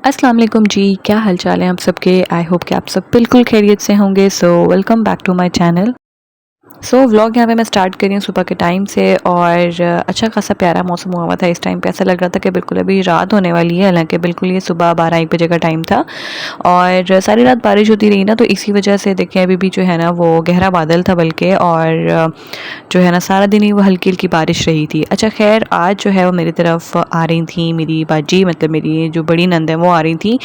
अस्सलाम वालेकुम जी, क्या हाल चाल है आप सबके। आई होप कि आप सब बिल्कुल खैरियत से होंगे। So welcome back to my channel. Vlog यहाँ पे मैं स्टार्ट कर रही हूँ सुबह के टाइम से। और अच्छा खासा प्यारा मौसम हुआ हुआ था। इस टाइम पे ऐसा लग रहा था कि बिल्कुल अभी रात होने वाली है, हालांकि बिल्कुल ये सुबह 12-1 बजे का टाइम था। और सारी रात बारिश होती रही ना, तो इसी वजह से देखें अभी भी जो है ना वो गहरा बादल था बल्कि। और जो है ना सारा दिन ही वो हल्की हल्की बारिश रही थी। अच्छा खैर, आज जो है वो मेरी तरफ आ रही थी मेरी बाजी, मतलब मेरी जो बड़ी नंद है वो आ रही थी।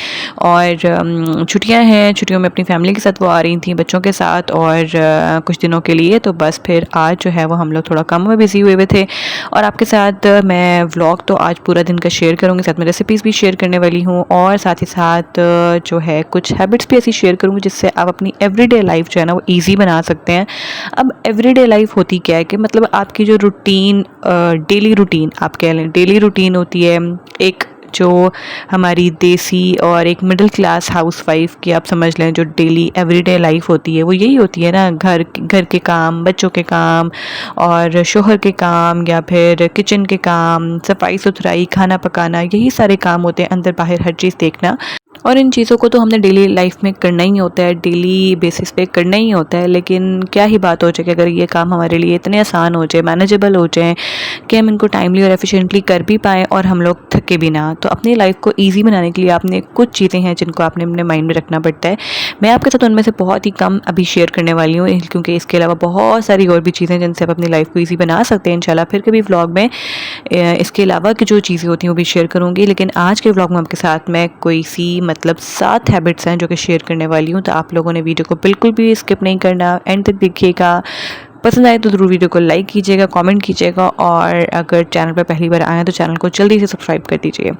और छुट्टियां हैं, छुट्टियों में अपनी फैमिली के साथ वो आ रही थी, बच्चों के साथ। और कुछ दिनों के लिए तो बस फिर आज जो है वो हम लोग थोड़ा काम में बिजी हुए थे। और आपके साथ मैं व्लॉग तो आज पूरा दिन का शेयर करूँगी, साथ में रेसिपीज़ भी शेयर करने वाली हूँ। और साथ ही साथ जो है कुछ हैबिट्स भी ऐसी शेयर करूँगी जिससे आप अपनी एवरीडे लाइफ जो है ना वो ईजी बना सकते हैं। अब एवरीडे लाइफ होती क्या है कि मतलब आपकी जो रूटीन, डेली रूटीन आप कह लें, डेली रूटीन होती है एक जो हमारी देसी और एक मिडिल क्लास हाउसवाइफ की आप समझ लें जो डेली एवरीडे लाइफ होती है वो यही होती है ना। घर के काम, बच्चों के काम और शोहर के काम, या फिर किचन के काम, सफाई सुथराई, खाना पकाना, यही सारे काम होते हैं, अंदर बाहर हर चीज़ देखना। और इन चीज़ों को तो हमने डेली लाइफ में करना ही होता है, डेली बेसिस पे करना ही होता है। लेकिन क्या ही बात हो जाए कि अगर ये काम हमारे लिए इतने आसान हो जाए, मैनेजेबल हो जाए कि हम इनको टाइमली और एफिशिएंटली कर भी पाएँ और हम लोग थके भी ना। तो अपनी लाइफ को ईजी बनाने के लिए आपने कुछ चीज़ें हैं जिनको आपने अपने माइंड में रखना पड़ता है। मैं आपके साथ उनमें से बहुत ही कम अभी शेयर करने वाली हूँ, क्योंकि इसके अलावा बहुत सारी और भी चीज़ें जिनसे आप अपनी लाइफ को ईजी बना सकते हैं इंशाल्लाह। फिर कभी व्लॉग में इसके अलावा की जो चीज़ें होती हैं वो भी शेयर करूँगी। लेकिन आज के व्लॉग में आपके साथ मैं कोई सी मतलब 7 हैबिट्स हैं जो कि शेयर करने वाली हूँ। तो आप लोगों ने वीडियो को बिल्कुल भी स्किप नहीं करना, एंड तक देखिएगा। पसंद आए तो ज़रूर वीडियो को लाइक कीजिएगा, कमेंट कीजिएगा, और अगर चैनल पर पहली बार आए हैं तो चैनल को जल्दी से सब्सक्राइब कर दीजिए।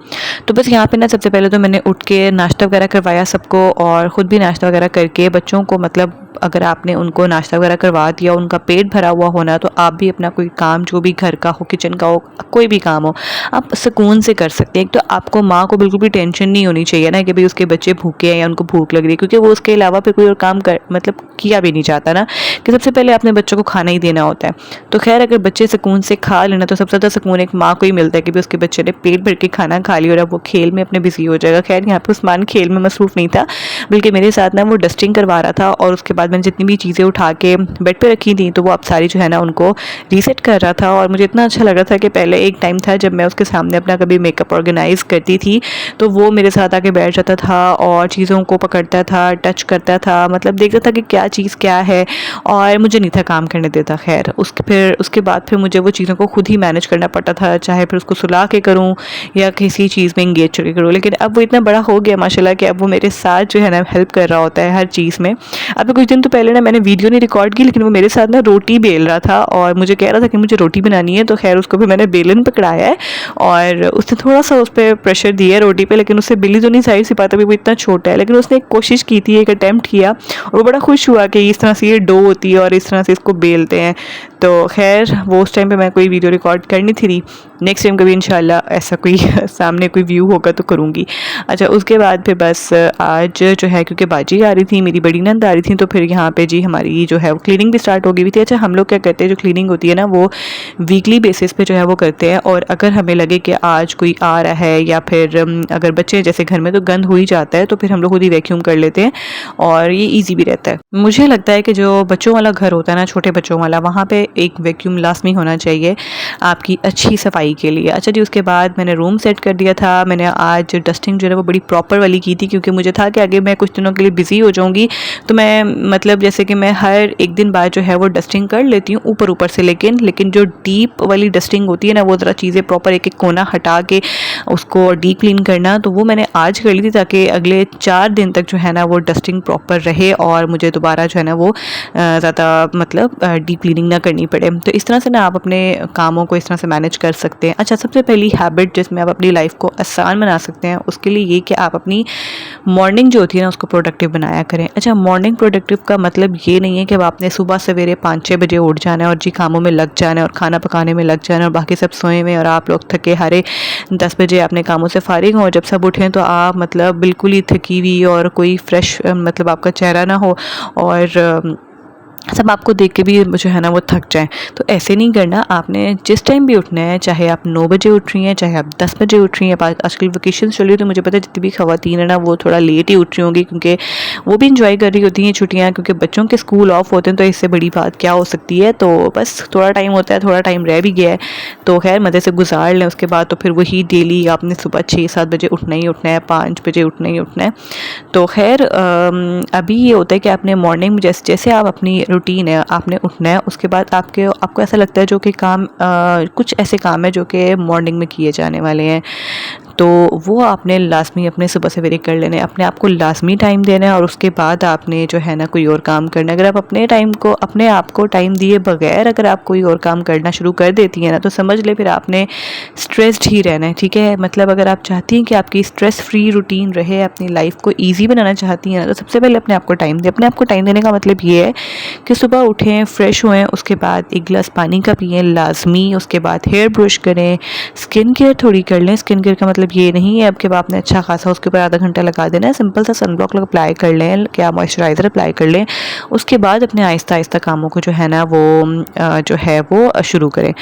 तो बस यहाँ पे ना सबसे पहले तो मैंने उठ के नाश्ता वगैरह करवाया सबको, और ख़ुद भी नाश्ता वगैरह करके बच्चों को, मतलब अगर आपने उनको नाश्ता वगैरह करवा दिया, उनका पेट भरा हुआ होना, तो आप भी अपना कोई काम जो भी घर का हो, किचन का हो, कोई भी काम हो, आप सुकून से कर सकते हैं। एक तो आपको माँ को बिल्कुल भी टेंशन नहीं होनी चाहिए ना कि भाई उसके बच्चे भूखे हैं या उनको भूख लग रही है, क्योंकि वो उसके अलावा फिर कोई और काम कर मतलब किया भी नहीं जाता ना, कि सबसे पहले अपने बच्चों को खाना ही देना होता है। तो खैर, अगर बच्चे सुकून से खा लेना तो सबसे ज़्यादा सुकून एक माँ को ही मिलता है कि भी उसके बच्चे ने पेट भर के खाना खा लिया और अब वो खेल में अपने बिजी हो जाएगा। खैर, यहाँ पे उस्मान खेल में मसरूफ़ नहीं था, बल्कि मेरे साथ ना वो डस्टिंग करवा रहा था। और उसके बाद मैंने जितनी भी चीज़ें उठा के बेड पे रखी थी तो वो अब सारी जो है ना उनको रीसेट कर रहा था। और मुझे इतना अच्छा लग रहा था कि पहले एक टाइम था जब मैं उसके सामने अपना कभी मेकअप ऑर्गेनाइज़ करती थी तो वो मेरे साथ आके बैठ जाता था और चीज़ों को पकड़ता था, टच करता था, मतलब देखता था कि क्या चीज़ क्या है, और मुझे नहीं था काम करने देता। खैर, उसके बाद फिर मुझे वो चीज़ों को खुद ही मैनेज करना पड़ता था, चाहे फिर उसको सुला के करूँ या किसी चीज़ में इंगेज करके करूँ। लेकिन अब वो इतना बड़ा हो गया माशाल्लाह कि अब वो मेरे साथ जो है ना हेल्प कर रहा होता है हर चीज़ में। अब कुछ दिन तो पहले ना मैंने वीडियो नहीं रिकॉर्ड की, लेकिन वो मेरे साथ ना रोटी बेल रहा था और मुझे कह रहा था कि मुझे रोटी बनानी है। तो खैर, उसको भी मैंने बेलन पकड़ाया है और उसने थोड़ा सा उस पर प्रेशर दिया है रोटी पे, लेकिन उससे बेली तो नहीं, साइड सी बात है, वो इतना छोटा है, लेकिन उसने एक कोशिश की थी, एक अटैम्प्ट किया, और वो बड़ा खुश हुआ कि इस तरह से ये डो होती है और इस तरह से इसको बेलते हैं। तो खैर, वो उस टाइम पे मैं कोई वीडियो रिकॉर्ड करनी थी। नेक्स्ट टाइम कभी इंशाल्लाह ऐसा कोई सामने कोई व्यू होगा तो करूँगी। अच्छा, उसके बाद फिर बस आज जो है, क्योंकि बाजी आ रही थी, मेरी बड़ी नंद आ रही थी, तो फिर यहाँ पे जी हमारी जो है वो क्लीनिंग भी स्टार्ट हो गई थी। अच्छा, हम लोग क्या करते हैं, जो क्लीनिंग होती है ना वो वीकली बेसिस पे जो है वो करते हैं। और अगर हमें लगे कि आज कोई आ रहा है या फिर अगर बच्चे जैसे घर में तो गंद हो ही जाता है, तो फिर हम लोग खुद ही वैक्यूम कर लेते हैं और ये ईजी भी रहता है। मुझे लगता है कि जो बच्चों वाला घर होता है ना, छोटे बच्चों वाला, वहाँ पे एक वैक्यूम लाजमी होना चाहिए आपकी अच्छी सफाई के लिए। अच्छा जी, उसके बाद मैंने रूम सेट कर दिया था। मैंने आज डस्टिंग जो है वो बड़ी प्रॉपर वाली की थी, क्योंकि मुझे था कि आगे मैं कुछ दिनों के लिए बिजी हो जाऊंगी, तो मैं मतलब जैसे कि मैं हर एक दिन बाद जो है वो डस्टिंग कर लेती हूँ ऊपर ऊपर से, लेकिन जो डीप वाली डस्टिंग होती है ना, वो ज़रा चीज़ें प्रॉपर एक एक कोना हटा के उसको डीप क्लीन करना, तो वो मैंने आज कर ली थी, ताकि अगले 4 दिन तक जो है ना वो डस्टिंग प्रॉपर रहे और मुझे दोबारा जो है ना वो ज़्यादा मतलब डीप क्लीनिंग ना करनी पड़े। तो इस तरह से ना आप अपने कामों को इस तरह से मैनेज कर सकते हैं। अच्छा, सबसे पहली हैबिट जिसमें आप अपनी लाइफ को आसान बना सकते हैं, उसके लिए ये कि आप अपनी मॉर्निंग जो होती है ना उसको प्रोडक्टिव बनाया करें। अच्छा, मॉर्निंग प्रोडक्टिव का मतलब ये नहीं है कि अब आपने सुबह सवेरे 5-6 बजे उठ जाना है और जी कामों में लग जाना है और खाना पकाने में लग जाना है और बाकी सब सोए में और आप लोग थके हारे 10 बजे अपने कामों से फारिग हों, और जब सब उठें तो आप मतलब बिल्कुल ही थकी हुई और कोई फ्रेश मतलब आपका चेहरा ना हो, और सब आपको देख के भी जो है ना वो थक जाएँ। तो ऐसे नहीं करना, आपने जिस टाइम भी उठना है, चाहे आप 9 बजे उठ रही हैं, चाहे आप 10 बजे उठ रही हैं। आजकल वेकेशंस चल रही है तो मुझे पता है जितनी भी ख़वातीन है ना वो थोड़ा लेट ही उठ रही होंगी, क्योंकि वो भी एंजॉय कर रही होती हैं छुट्टियाँ, क्योंकि बच्चों के स्कूल ऑफ होते हैं। तो इससे बड़ी बात क्या हो सकती है। तो बस थोड़ा टाइम होता है, थोड़ा टाइम रह भी गया है तो खैर मज़े से गुजार लें। उसके बाद तो फिर वही डेली आपने सुबह 6-7 बजे उठना ही उठना है, 5 बजे उठना ही उठना है। तो खैर अभी ये होता है कि आपने मॉर्निंग में जैसे जैसे आप अपनी रूटीन है आपने उठना है, उसके बाद आपको ऐसा लगता है जो कि काम कुछ ऐसे काम है जो कि मॉर्निंग में किए जाने वाले हैं, तो वो आपने लाज़मी अपने सुबह सवेरे कर लेने हैं। अपने आप को लाज़मी टाइम देना है और उसके बाद आपने जो है ना कोई और काम करना है। अगर आप अपने आप को टाइम दिए बगैर अगर आप कोई और काम करना शुरू कर देती हैं ना, तो समझ ले फिर आपने स्ट्रेस्ड ही रहना है, ठीक है। मतलब अगर आप चाहती हैं कि आपकी स्ट्रेस फ्री रूटीन रहे, अपनी लाइफ को ईजी बनाना चाहती हैं ना, तो सबसे पहले अपने आप को टाइम दें। अपने आप को टाइम देने का मतलब ये है कि सुबह उठें, फ्रेश हुएँ, उसके बाद एक गिलास पानी का पिएँ लाज़मी। उसके बाद हेयर ब्रश करें, स्किन केयर थोड़ी कर लें। स्किन केयर का मतलब ये नहीं है अब कि आपने अच्छा खासा उसके ऊपर आधा घंटा लगा देना है। सिंपल सा सनब्लॉक अप्लाई कर लें, क्या मॉइस्चराइज़र अप्लाई कर लें। उसके बाद अपने आहिस्ता आहिस्ता कामों को जो है ना वो जो है वो शुरू करें।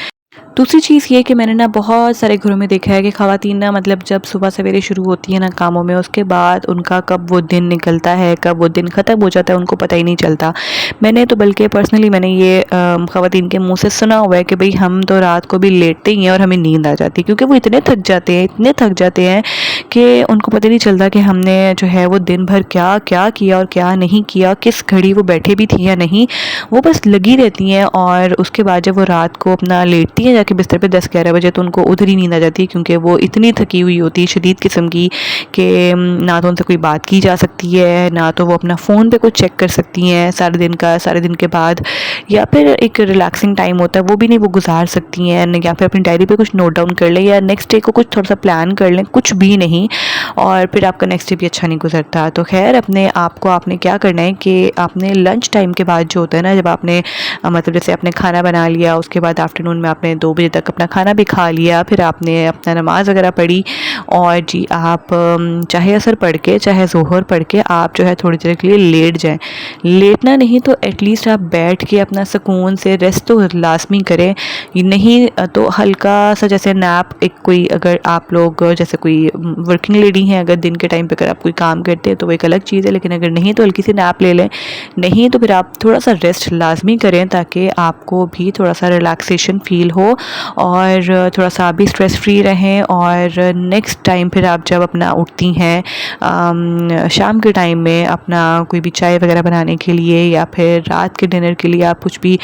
दूसरी चीज़ ये कि मैंने ना बहुत सारे घरों में देखा है कि ख़वातीन ना मतलब जब सुबह सवेरे शुरू होती है ना कामों में, उसके बाद उनका कब वो दिन निकलता है, कब वो दिन ख़त्म हो जाता है, उनको पता ही नहीं चलता। मैंने तो बल्कि पर्सनली मैंने ये ख़वातीन के मुँह से सुना हुआ है कि भई हम तो रात को भी लेटते ही हैं और हमें नींद आ जाती है, क्योंकि वो इतने थक जाते हैं कि उनको पता ही नहीं चलता कि हमने जो है वो दिन भर क्या किया और क्या नहीं किया, किस घड़ी वो बैठे भी थी या नहीं। वो बस लगी रहती हैं और उसके बाद जब वो रात को अपना लेटती हैं जाके बिस्तर पे 10-11 बजे, तो उनको उधर ही नींद आ जाती है, क्योंकि वो इतनी थकी हुई होती है शदीद किस्म की कि ना तो उनसे कोई बात की जा सकती है, ना तो वो अपना फ़ोन पे कुछ चेक कर सकती हैं सारे दिन के बाद, या फिर एक रिलैक्सिंग टाइम होता है वो भी नहीं वो गुजार सकती हैं, या फिर अपनी डायरी पे कुछ नोट डाउन कर लें या नेक्स्ट डे को कुछ थोड़ा सा प्लान कर लें, कुछ भी नहीं। और फिर आपका नेक्स्ट डे भी अच्छा नहीं गुजरता। तो खैर अपने आप को आपने क्या करना है कि आपने लंच टाइम के बाद जो होता है ना, जब आपने मतलब जैसे आपने खाना बना लिया, उसके बाद आफ्टरनून में आपने 2 बजे तक अपना खाना भी खा लिया, फिर आपने अपना नमाज़ वगैरह पढ़ी और जी आप चाहे असर पढ़ के चाहे ज़ोहर पढ़ के आप जो है थोड़ी देर के लिए लेट जाएँ। लेटना नहीं तो एटलीस्ट आप बैठ के अपना सुकून से रेस्ट तो लाज़मी करें। ये नहीं तो हल्का सा जैसे नैप, एक कोई अगर आप लोग जैसे कोई वर्किंग लेडी हैं, अगर दिन के टाइम पे अगर आप कोई काम करते हैं तो वो एक अलग चीज़ है, लेकिन अगर नहीं तो हल्की सी नैप ले लें। नहीं तो फिर आप थोड़ा सा रेस्ट लाज़मी करें ताकि आपको भी थोड़ा सा रिलैक्सेशन फ़ील हो और थोड़ा सा आप भी स्ट्रेस फ्री रहें। और नेक्स्ट टाइम फिर आप जब अपना उठती हैं शाम के टाइम में अपना कोई भी चाय वगैरह बनाने के लिए या फिर रात के डिनर के लिए आप कुछ भी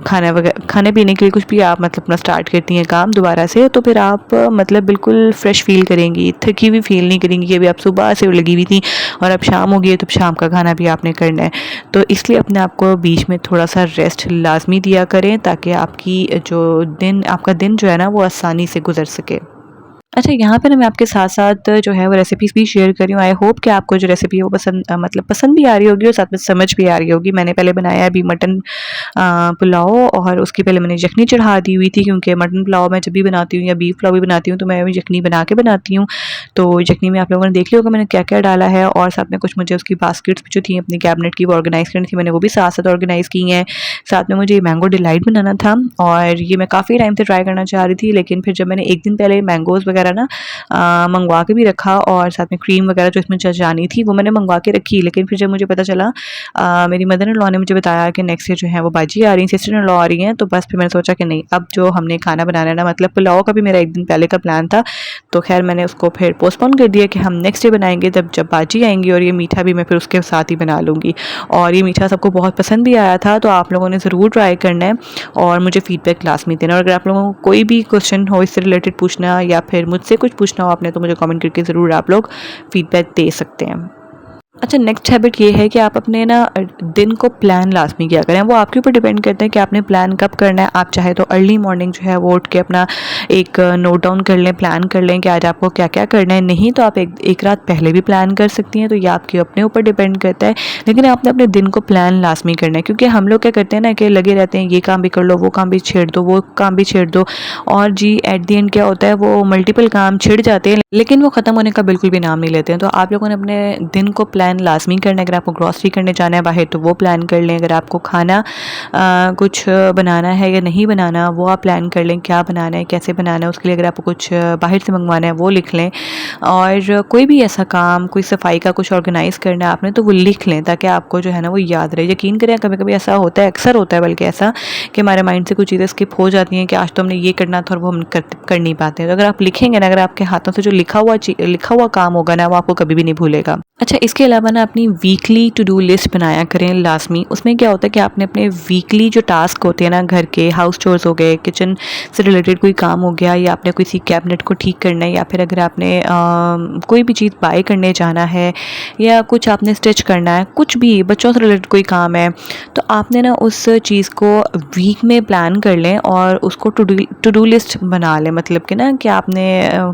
खाने पीने के लिए कुछ भी आप मतलब अपना स्टार्ट करती हैं काम दोबारा से, तो फिर आप मतलब बिल्कुल फ्रेश फील करेंगी, थकी हुई फील नहीं करेंगी कि अभी आप सुबह से लगी हुई थी और अब शाम हो गई है तो शाम का खाना भी आपने करना है। तो इसलिए अपने आप को बीच में थोड़ा सा रेस्ट लाजमी दिया करें ताकि आपका दिन जो है ना वो आसानी से गुजर सके। अच्छा, यहाँ पे ना मैं आपके साथ-साथ जो है वो रेसिपीज़ भी शेयर कर रही हूँ। आई होप कि आपको जो रेसिपी है वो मतलब पसंद भी आ रही होगी और साथ में समझ भी आ रही होगी। मैंने पहले बनाया अभी मटन पुलाव, और उसके पहले मैंने यखनी चढ़ा दी हुई थी, क्योंकि मटन पुलाव मैं जब भी बनाती हूँ या बीफ पुलाव भी बनाती हूँ तो मैं यखनी बना के बनाती हूँ। तो यखनी में आप लोगों ने देख लिया होगा मैंने क्या-क्या डाला है, और साथ में कुछ मुझे उसकी बास्केट्स भी जो थी अपनी कैबिनेट की वो ऑर्गेनाइज़ करनी थी, मैंने वो भी साथ-साथ ऑर्गेनाइज़ की हैं। साथ में मुझे मैंगो डिलाइट बनाना था और ये मैं काफ़ी टाइम से ट्राई करना चाह रही थी, लेकिन फिर जब मैंने एक दिन पहले मैंगोज़ वगैरह ना मंगवा के भी रखा और साथ में क्रीम वगैरह जो इसमें जानी थी वो मैंने मंगवा के रखी, लेकिन फिर जब मुझे पता चला मेरी मदर इन लॉ ने मुझे बताया कि नेक्स्ट डे जो है वो बाजी आ रही हैं, सिस्टर इन लॉ आ रही हैं, तो बस फिर मैंने सोचा कि नहीं, अब जो हमने खाना बनाना है ना, मतलब पुलाव का भी मेरा एक दिन पहले का प्लान था, तो खैर मैंने उसको फिर पोस्टपोन कर दिया कि हम नेक्स्ट डे बनाएंगे जब बाजी आएंगी, और ये मीठा भी मैं फिर उसके साथ ही बना लूँगी। और ये मीठा सबको बहुत पसंद भी आया था, तो आप लोगों ने ज़रूर ट्राई करना है और मुझे फीडबैक लाजमी देना। और अगर आप लोगों को कोई भी क्वेश्चन हो इससे रिलेटेड पूछना या फिर मुझसे कुछ पूछना हो आपने, तो मुझे कमेंट करके ज़रूर आप लोग फीडबैक दे सकते हैं। अच्छा, नेक्स्ट हैबिट ये है कि आप अपने ना दिन को प्लान लाज़मी किया करें। वो आपके ऊपर डिपेंड करता है कि आपने प्लान कब करना है। आप चाहे तो अर्ली मॉर्निंग जो है वो उठ के अपना एक नोट डाउन कर लें, प्लान कर लें कि आज आपको क्या-क्या करना है। नहीं तो आप एक रात पहले भी प्लान कर सकती हैं, तो ये आपके अपने ऊपर डिपेंड करता है। लेकिन आपने अपने दिन को प्लान लाज़मी करना है, क्योंकि हम लोग क्या करते हैं ना कि लगे रहते हैं, ये काम भी कर लो, वो काम भी छेड़ दो, वो काम भी छेड़ दो, और जी एट द एंड क्या होता है, वो मल्टीपल काम छिड़ जाते हैं, लेकिन वो ख़त्म होने का बिल्कुल भी नाम नहीं लेते हैं। तो आप लोगों ने अपने दिन को प्लान प्लान लाजमी करना है। अगर आपको ग्रॉसरी करने जाना है बाहर तो वो प्लान कर लें। अगर आपको खाना कुछ बनाना है या नहीं बनाना वो आप प्लान कर लें, क्या बनाना है, कैसे बनाना है। उसके लिए अगर आपको कुछ बाहर से मंगवाना है वो लिख लें। और कोई भी ऐसा काम, कोई सफाई का कुछ ऑर्गेनाइज़ करना है आपने तो वो लिख लें, ताकि आपको जो है ना वो याद रहे। यकीन करें कभी कभी ऐसा होता है, अक्सर होता है बल्कि ऐसा, कि हमारे माइंड से कुछ चीज़ें स्किप हो जाती हैं कि आज तो हमने ये करना था और वो हम कर नहीं पाते हैं। तो अगर आप लिखेंगे ना, अगर आपके हाथों से जो लिखा हुआ काम होगा ना वो आपको कभी भी नहीं भूलेगा। अच्छा, इसके अलावा ना अपनी वीकली टू डू लिस्ट बनाया करें लाजमी। उसमें क्या होता है कि आपने अपने वीकली जो टास्क होते हैं ना, घर के हाउस चोर्स हो गए, किचन से रिलेटेड कोई काम हो गया, या आपने किसी कैबिनेट को ठीक करना है, या फिर अगर आपने कोई भी चीज़ बाय करने जाना है, या कुछ आपने स्टिच करना है, कुछ भी बच्चों से रिलेटेड कोई काम है, तो आपने ना उस चीज़ को वीक में प्लान कर लें और उसको टू डू लिस्ट बना लें। मतलब कि ना कि आपने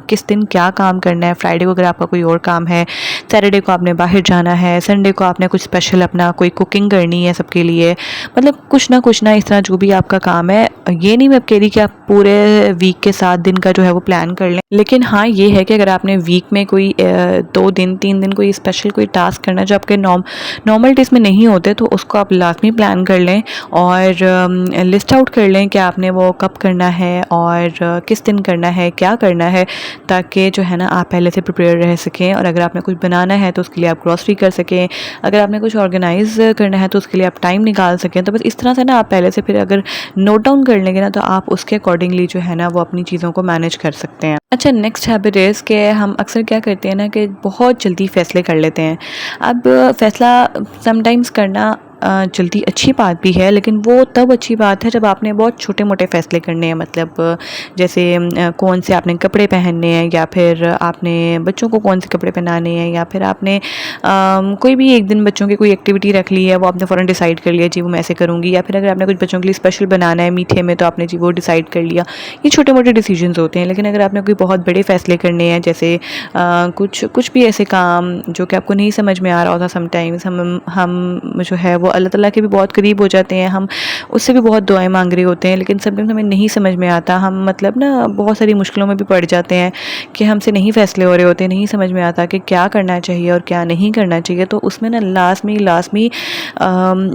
किस दिन क्या काम करना है। फ्राइडे को अगर आपका कोई और काम है, सैटरडे को आपने बाहर जाना है, संडे को आपने कुछ स्पेशल अपना कोई कुकिंग करनी है सबके लिए। मतलब कुछ ना इस तरह जो भी आपका काम है। ये नहीं मैं कह रही कि आप पूरे वीक के 7 दिन का जो है वो प्लान कर लें, लेकिन हाँ ये है कि अगर आपने वीक में कोई 2 दिन 3 दिन कोई स्पेशल कोई टास्क करना जो आपके नॉर्मल डेज में नहीं होते, तो उसको आप लाजमी प्लान कर लें और लिस्ट आउट कर लें कि आपने वो कब करना है और किस दिन करना है, क्या करना है, ताकि जो है ना आप पहले से प्रिपेयर रह सकें। और अगर आपने कुछ बनाना है तो उसके लिए आप ग्रॉसरी कर सकें, अगर आपने कुछ ऑर्गेनाइज़ करना है तो उसके लिए आप टाइम निकाल सकें। तो बस इस तरह से ना आप पहले से फिर अगर नोट डाउन कर लेंगे ना तो आप उसके अकॉर्डिंगली जो है ना वो अपनी चीज़ों को मैनेज कर सकते हैं। अच्छा, नेक्स्ट हैबिट इज़ कि हम अक्सर क्या करते हैं ना कि बहुत जल्दी फ़ैसले कर लेते हैं। अब फ़ैसला समटाइम्स करना जल्दी अच्छी बात भी है, लेकिन वो तब अच्छी बात है जब आपने बहुत छोटे मोटे फ़ैसले करने हैं। मतलब जैसे कौन से आपने कपड़े पहनने हैं, या फिर आपने बच्चों को कौन से कपड़े पहनाने हैं, या फिर आपने कोई भी एक दिन बच्चों की कोई एक्टिविटी रख ली है, वो आपने फ़ौरन डिसाइड कर लिया जी वो मैं ऐसे करूँगी। या फिर अगर आपने कुछ बच्चों के लिए स्पेशल बनाना है मीठे में तो आपने जी वो डिसाइड कर लिया। ये छोटे मोटे डिसीजंस होते हैं। लेकिन अगर आपने कोई बहुत बड़े फ़ैसले करने हैं, जैसे कुछ भी ऐसे काम जो कि आपको नहीं समझ में आ रहा होता, समटाइम्स हम जो है वो अल्लाह ताला के भी बहुत करीब हो जाते हैं, हम उससे भी बहुत दुआएं मांग रहे होते हैं, लेकिन समटाइम्स हमें नहीं समझ में आता। हम मतलब ना बहुत सारी मुश्किलों में भी पड़ जाते हैं कि हमसे नहीं फ़ैसले हो रहे होते, नहीं समझ में आता कि क्या करना चाहिए और क्या नहीं करना चाहिए। तो उसमें ना लाजमी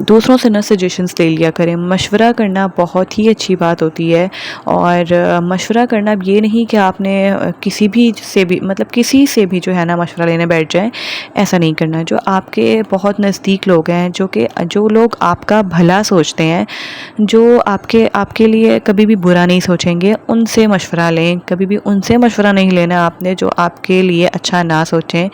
दूसरों से ना सजेशंस ले लिया करें। मशवरा करना बहुत ही अच्छी बात होती है। और मशवरा करना अब ये नहीं कि आपने किसी से भी जो है ना मशवरा लेने बैठ जाएं, ऐसा नहीं करना। जो आपके बहुत नज़दीक लोग हैं, जो लोग आपका भला सोचते हैं, जो आपके लिए कभी भी बुरा नहीं सोचेंगे, उनसे मशवरा लें। कभी भी उनसे मशवरा नहीं लेना आपने जो आपके लिए अच्छा ना सोचें।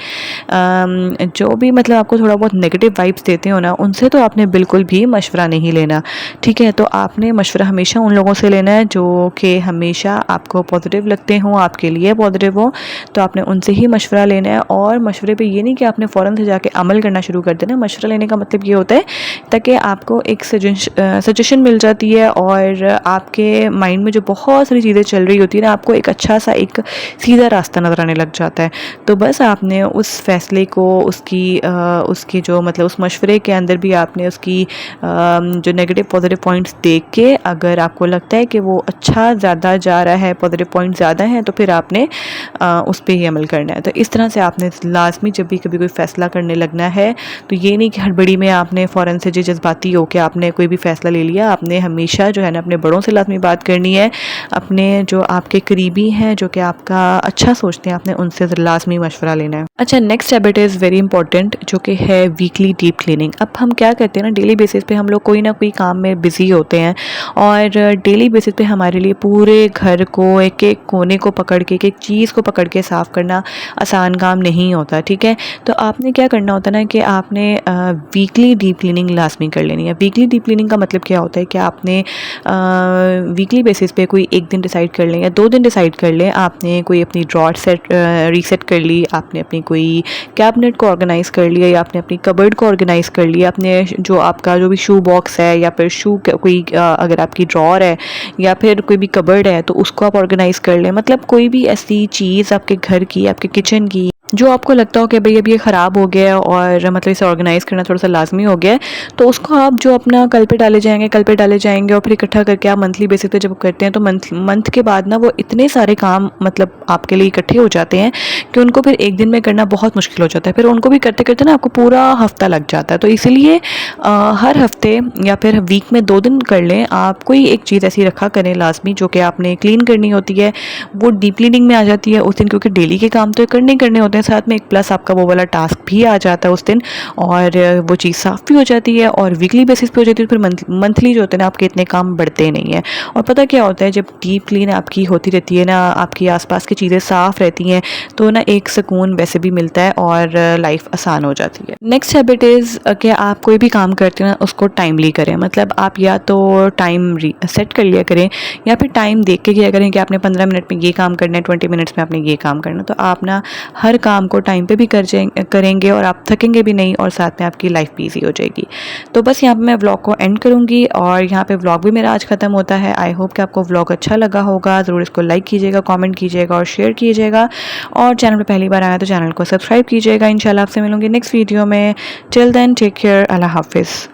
जो भी मतलब आपको थोड़ा बहुत नेगेटिव वाइब्स देते हो ना, उनसे तो आपने बिल्कुल भी मशवरा नहीं लेना, ठीक है। तो आपने मशवरा हमेशा उन लोगों से लेना है जो कि हमेशा आपको पॉजिटिव लगते हों, आपके लिए पॉजिटिव हो, तो आपने उनसे ही मशवरा लेना है। और मशवरे पे ये नहीं कि आपने फ़ौरन से जाके अमल करना शुरू कर देना। मशवरा लेने का मतलब ये होता है ताकि आपको एक सजेशन मिल जाती है, और आपके माइंड में जो बहुत सारी चीज़ें चल रही होती है ना, आपको एक अच्छा सा एक सीधा रास्ता नज़र आने लग जाता है। तो बस आपने उस फ़ैसले को उसकी जो मतलब उस मशवरे के अंदर भी आपने उसकी जो नेगेटिव पॉजिटिव पॉइंट्स देख के, अगर आपको लगता है कि वो अच्छा ज़्यादा जा रहा है, पॉजिटिव पॉइंट ज़्यादा हैं, तो फिर आपने उस पर ही अमल करना है। तो इस तरह से आपने लाजमी जब भी कभी कोई फ़ैसला करने लगना है, तो ये नहीं कि हड़बड़ी में आपने फ़ौरन से जज्बाती हो के आपने कोई भी फ़ैसला ले लिया। आपने हमेशा जो है ना अपने बड़ों से लाजमी बात करनी है, अपने जो आपके करीबी हैं, जो कि आपका अच्छा सोचते हैं, आपने उनसे लाजमी मशवरा लेना है। अच्छा, next habit is very important, जो कि है वीकली डीप क्लीनिंग। अब हम क्या करते हैं ना, डेली बेसिस पे हम लोग कोई ना कोई काम में बिज़ी होते हैं, और डेली बेसिस पे हमारे लिए पूरे घर को एक एक कोने को पकड़ के, एक एक चीज़ को पकड़ के साफ़ करना आसान काम नहीं होता, ठीक है। तो आपने क्या करना होता है ना कि आपने वीकली डीप क्लीनिंग लाजमी कर लेनी है। वीकली डीप क्लीनिंग का मतलब क्या होता है कि आपने वीकली बेसिस पे कोई एक दिन डिसाइड कर लें या 2 दिन डिसाइड कर लें, आपने कोई अपनी ड्रॉर रीसेट कर ली, आपने अपनी कोई कैबिनेट को ऑर्गेनाइज़ कर लिया, या आपने अपनी कबर्ड को ऑर्गेनाइज़ कर लिया, आपने जो आपका जो भी शू बॉक्स है, या फिर कोई अगर आपकी ड्रॉर है या फिर कोई भी कबर्ड है तो उसको आप ऑर्गेनाइज़ कर लें। मतलब कोई भी ऐसी चीज़ आपके घर की, आपके किचन की, जो आपको लगता हो कि भई अब ये ख़राब हो गया है और मतलब इसे ऑर्गेनाइज़ करना थोड़ा-सा लाज़मी हो गया है, तो उसको आप जो अपना कल पे डाले जाएँगे और फिर इकट्ठा करके आप मंथली बेसिस पे जब करते हैं तो मंथ मंथ के बाद ना वो इतने सारे काम मतलब आपके लिए इकट्ठे हो जाते हैं कि उनको फिर एक दिन में करना बहुत मुश्किल हो जाता है। फिर उनको भी करते-करते ना आपको पूरा हफ़्ता लग जाता है। तो इसीलिए हर हफ़्ते या फिर वीक में 2 दिन कर लें। आप कोई एक चीज़ ऐसी रखा करें लाज़मी जो कि आपने क्लीन करनी होती है, वो डीप क्लीनिंग में आ जाती है उस दिन, क्योंकि डेली के काम तो करने ही करने होते हैं, साथ में एक प्लस आपका वो वाला टास्क भी आ जाता है उस दिन और वो चीज़ साफ़ भी हो जाती है और वीकली बेसिस पे हो जाती है। फिर मंथली जो होते हैं ना आपके इतने काम बढ़ते नहीं हैं। और पता क्या होता है, जब डीप क्लीन आपकी होती रहती है ना, आपकी आसपास की चीज़ें साफ़ रहती हैं तो ना एक सुकून वैसे भी मिलता है और लाइफ आसान हो जाती है। नेक्स्ट हैबिट इज़ कि आप कोई भी काम करते हो ना उसको टाइमली करें। मतलब आप या तो टाइम सेट कर लिया करें या फिर टाइम देख के किया करें कि आपने 15 मिनट में ये काम करना है, 20 मिनट्स में आपने ये काम करना है। तो आप ना हर काम को टाइम पे भी करेंगे और आप थकेंगे भी नहीं और साथ में आपकी लाइफ भी ईज़ी हो जाएगी। तो बस यहाँ पे मैं व्लॉग को एंड करूँगी और यहाँ पे व्लॉग भी मेरा आज ख़त्म होता है। आई होप कि आपको व्लॉग अच्छा लगा होगा। ज़रूर इसको लाइक कीजिएगा, कमेंट कीजिएगा और शेयर कीजिएगा और चैनल पे पहली बार आया तो चैनल को सब्सक्राइब कीजिएगा। इंशाल्लाह आपसे मिलूँगी नेक्स्ट वीडियो में। टिल देन टेक केयर, अल्लाह हाफ़िज़।